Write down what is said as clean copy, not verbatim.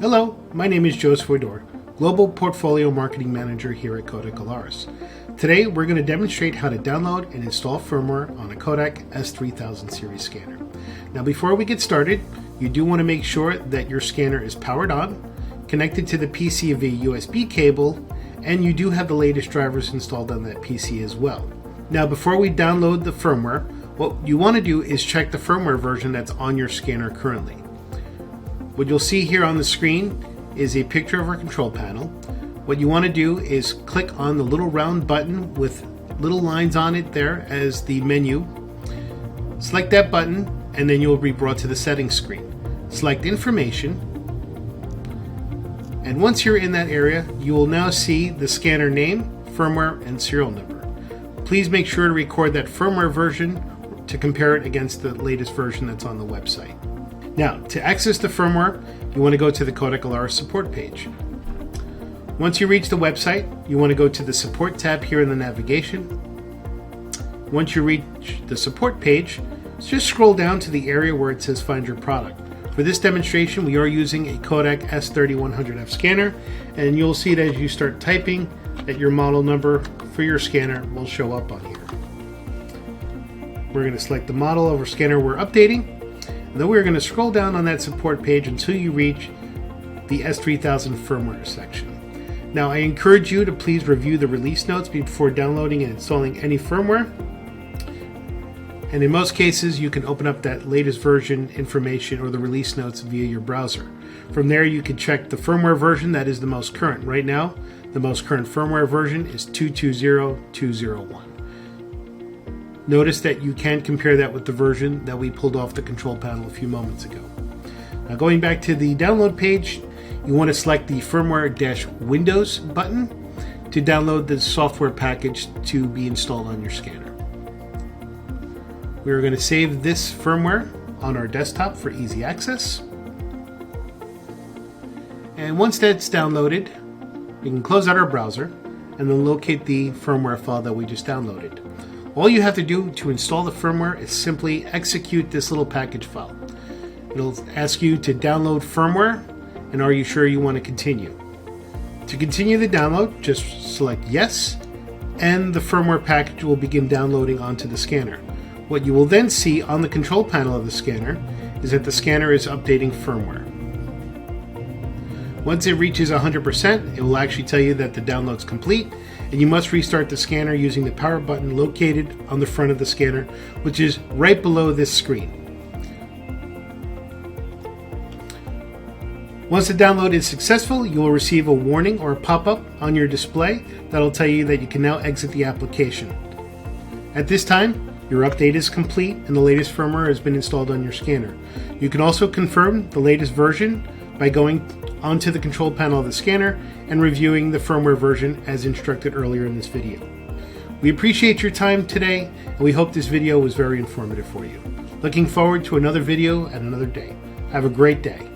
Hello, my name is Joseph Fodor, Global Portfolio Marketing Manager here at Kodak S3000. Today we're going to demonstrate how to download and install firmware on a Kodak S3000 Series Scanner. Now before we get started, you do want to make sure that your scanner is powered on, connected to the PC via USB cable, and you do have the latest drivers installed on that PC as well. Now before we download the firmware, what you want to do is check the firmware version that's on your scanner currently. What you'll see here on the screen is a picture of our control panel. What you want to do is click on the little round button with little lines on it there as the menu. Select that button and then you'll be brought to the settings screen. Select information, and once you're in that area you will now see the scanner name, firmware, and serial number. Please make sure to record that firmware version to compare it against the latest version that's on the website. Now, to access the firmware, you want to go to the Kodak S3000 support page. Once you reach the website, you want to go to the support tab here in the navigation. Once you reach the support page, just scroll down to the area where it says find your product. For this demonstration, we are using a Kodak S3100F scanner, and you'll see that as you start typing that your model number for your scanner will show up on here. We're going to select the model of our scanner we're updating. And then we're going to scroll down on that support page until you reach the S3000 firmware section. Now I encourage you to please review the release notes before downloading and installing any firmware. And in most cases you can open up that latest version information or the release notes via your browser. From there you can check the firmware version that is the most current. Right now the most current firmware version is 220201. Notice that you can compare that with the version that we pulled off the control panel a few moments ago. Now going back to the download page, you want to select the Firmware-Windows button to download the software package to be installed on your scanner. We're going to save this firmware on our desktop for easy access. And once that's downloaded, we can close out our browser and then locate the firmware file that we just downloaded. All you have to do to install the firmware is simply execute this little package file. It'll ask you to download firmware, and are you sure you want to continue? To continue the download, just select yes, and the firmware package will begin downloading onto the scanner. What you will then see on the control panel of the scanner is that the scanner is updating firmware. Once it reaches 100%, it will actually tell you that the download's complete, and you must restart the scanner using the power button located on the front of the scanner, which is right below this screen. Once the download is successful, you will receive a warning or a pop-up on your display that'll tell you that you can now exit the application. At this time, your update is complete and the latest firmware has been installed on your scanner. You can also confirm the latest version by going onto the control panel of the scanner and reviewing the firmware version as instructed earlier in this video. We appreciate your time today, and we hope this video was very informative for you. Looking forward to another video at another day. Have a great day.